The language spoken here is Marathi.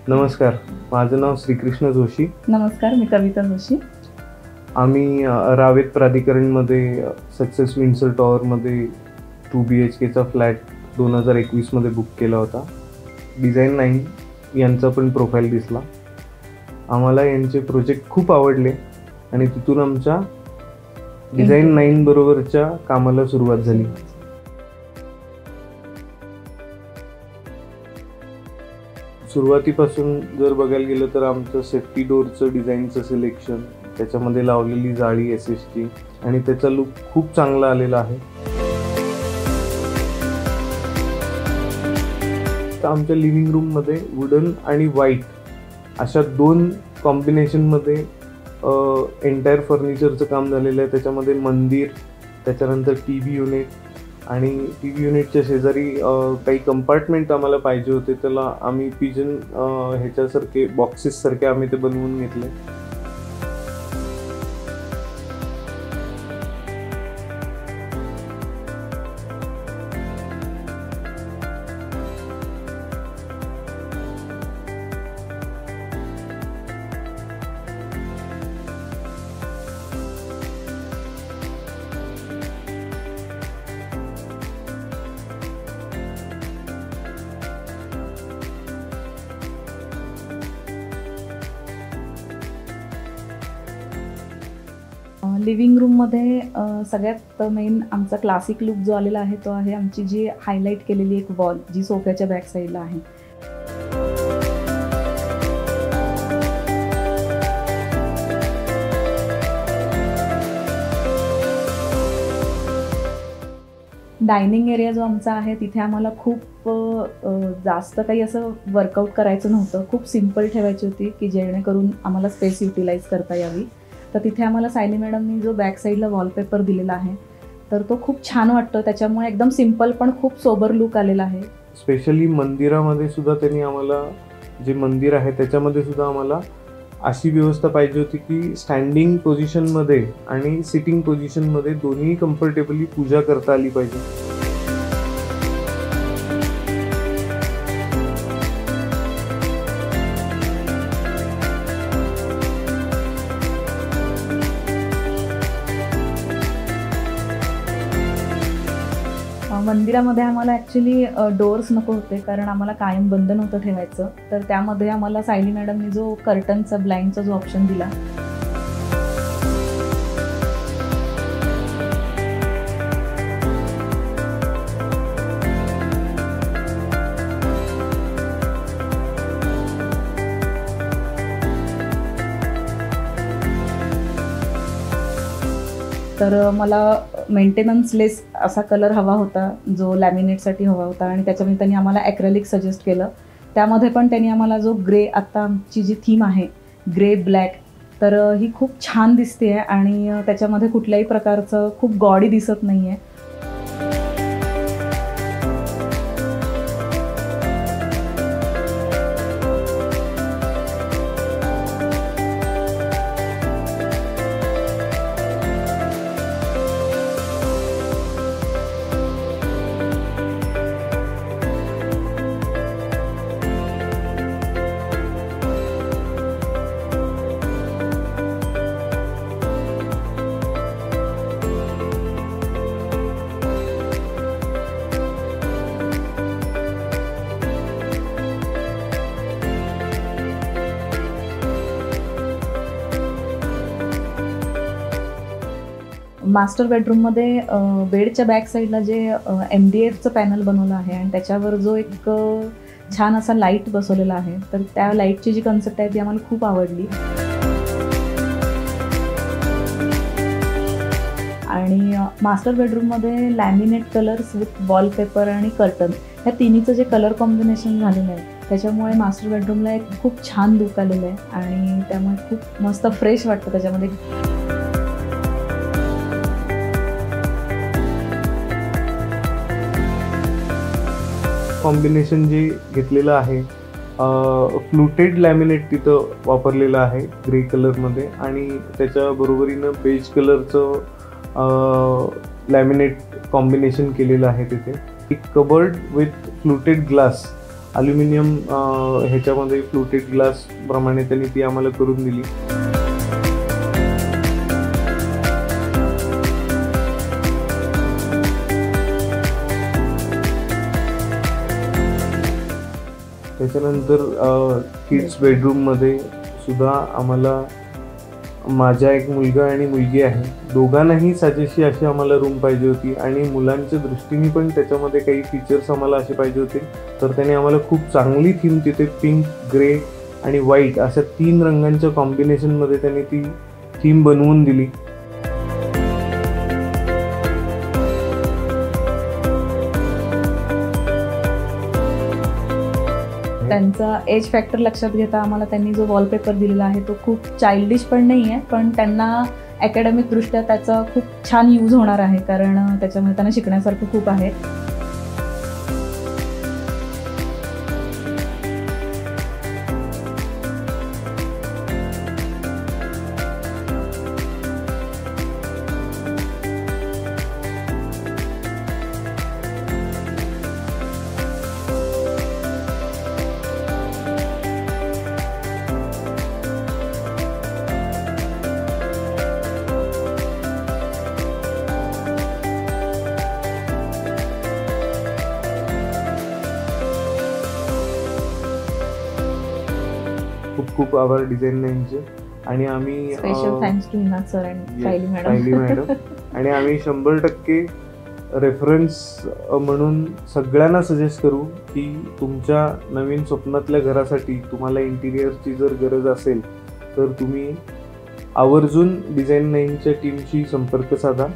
नमस्कार, माझं नाव श्रीकृष्ण जोशी. नमस्कार, मी कविता जोशी. आम्ही रावेत प्राधिकरणमध्ये सक्सेस विंडसर टॉवरमध्ये 2 BHKचा फ्लॅट 2021मध्ये बुक केला होता. डिझाईन 9 यांचा पण प्रोफाईल दिसला. आम्हाला यांचे प्रोजेक्ट खूप आवडले आणि तिथून आमच्या डिझाईन 9 बरोबरच्या कामाला सुरुवात झाली. सुरुवातीपासून जर बघायला गेलं तर आमचं सेफ्टी डोअरचं डिझाईनचं सिलेक्शन, त्याच्यामध्ये लावलेली जाळी SSची आणि त्याचा लुक खूप चांगला आलेला आहे. तर आमच्या लिव्हिंग रूममध्ये वुडन आणि व्हाईट अशा 2 कॉम्बिनेशनमध्ये एंटायर फर्निचरचं काम झालेलं आहे. त्याच्यामध्ये मंदिर, त्याच्यानंतर TV युनिट आणि TV युनिटच्या शेजारी काही कंपार्टमेंट आम्हाला पाहिजे होते. त्याला आम्ही पिजन ह्याच्यासारखे बॉक्सेससारखे आम्ही ते बनवून घेतले. लिव्हिंग रूममध्ये सगळ्यात मेन आमचा क्लासिक लुक जो आलेला आहे तो आहे आमची जी हायलाईट केलेली एक वॉल, जी सोफ्याच्या बॅक साईडला आहे. डायनिंग एरिया जो आमचा आहे तिथे आम्हाला खूप जास्त काही असं वर्कआउट करायचं नव्हतं. खूप सिम्पल ठेवायची होती की जेणेकरून आम्हाला स्पेस युटिलाइज करता यावी. तर तिथे आम्हाला सायली मॅडमनी जो बॅक साईडला वॉलपेपर दिलेला आहे तर तो खूप छान वाटतो. त्याच्यामुळे एकदम सिम्पल पण खूप सोबर लुक आलेला आहे. स्पेशली मंदिरामध्ये सुद्धा त्यांनी आम्हाला, जे मंदिर आहे त्याच्यामध्ये सुद्धा आम्हाला अशी व्यवस्था पाहिजे होती की स्टँडिंग पोझिशनमध्ये आणि सिटिंग पोझिशनमध्ये दोन्ही कम्फर्टेबली पूजा करता आली पाहिजे. मंदिरामध्ये आम्हाला ॲक्च्युली डोअर्स नको होते, कारण आम्हाला कायम बंद नव्हतं ठेवायचं. तर त्यामध्ये आम्हाला सायली मॅडमनी जो कर्टनचा ब्लाइंडचा जो ऑप्शन दिला, तर मला मेंटेनन्सलेस असा कलर हवा होता जो लॅमिनेटसाठी हवा होता आणि त्याच्यामध्ये त्यांनी आम्हाला ॲक्रेलिक सजेस्ट केलं. त्यामध्ये पण त्यांनी आम्हाला जो ग्रे, आता आमची जी थीम आहे ग्रे ब्लॅक, तर ही खूप छान दिसते आहे आणि त्याच्यामध्ये कुठल्याही प्रकारचं खूप गॉडी दिसत नाही आहे. मास्टर बेडरूममध्ये बेडच्या बॅक साईडला जे MDFचं पॅनल बनवलं आहे आणि त्याच्यावर जो एक छान असा लाईट बसवलेला आहे, तर त्या लाईटची जी कन्सेप्ट आहे ती आम्हाला खूप आवडली. आणि मास्टर बेडरूममध्ये लॅमिनेट कलर्स विथ वॉलपेपर आणि कर्टन, ह्या तिन्हीचं जे कलर कॉम्बिनेशन झालेलं आहे त्याच्यामुळे मास्टर बेडरूमला एक खूप छान लुक आलेलं आहे आणि त्यामुळे खूप मस्त फ्रेश वाटतं त्याच्यामध्ये. कॉम्बिनेशन जे घेतलेलं आहे फ्लुटेड लॅमिनेट तिथं वापरलेलं आहे ग्रे कलरमध्ये आणि त्याच्या बरोबरीनं बेज कलरचं लॅमिनेट कॉम्बिनेशन केलेलं आहे तिथे. एक कबर्ड विथ फ्लुटेड ग्लास ॲल्युमिनियम ह्याच्यामध्ये फ्लोटेड ग्लास प्रमाणे त्यांनी ती आम्हाला करून दिली. त्याच्यानंतर किड्स बेडरूममध्ये सुद्धा आम्हाला, माझा एक मुलगा आणि मुलगी आहे, दोघांनाही साजेशी अशी आम्हाला रूम पाहिजे होती आणि मुलांच्या दृष्टीने पण त्याच्यामध्ये काही फीचर्स आम्हाला असे पाहिजे होते. तर त्याने आम्हाला खूप चांगली थीम तिथे पिंक, ग्रे आणि व्हाईट अशा 3 रंगांच्या कॉम्बिनेशनमध्ये त्याने ती थीम बनवून दिली. त्यांचा एज फॅक्टर लक्षात घेता आम्हाला त्यांनी जो वॉलपेपर दिलेला आहे तो खूप चाइल्डिश पण नाही आहे, पण त्यांना अकॅडमिक दृष्ट्या त्याचा खूप छान यूज होणार आहे, कारण त्याच्यामध्ये त्यांना शिकण्यासारखं खूप आहे. खूप खूप आभार डिझाईन लाईनचे. आणि आम्ही special thanks to Hina sir and Sayali Sayali madam. आणि आम्ही 100% रेफरन्स म्हणून सगळ्यांना सजेस्ट करू की तुमच्या नवीन स्वप्नातल्या घरासाठी तुम्हाला इंटिरियरची जर गरज असेल तर तुम्ही आवर्जून डिझाईन लाईनच्या टीमशी संपर्क साधा.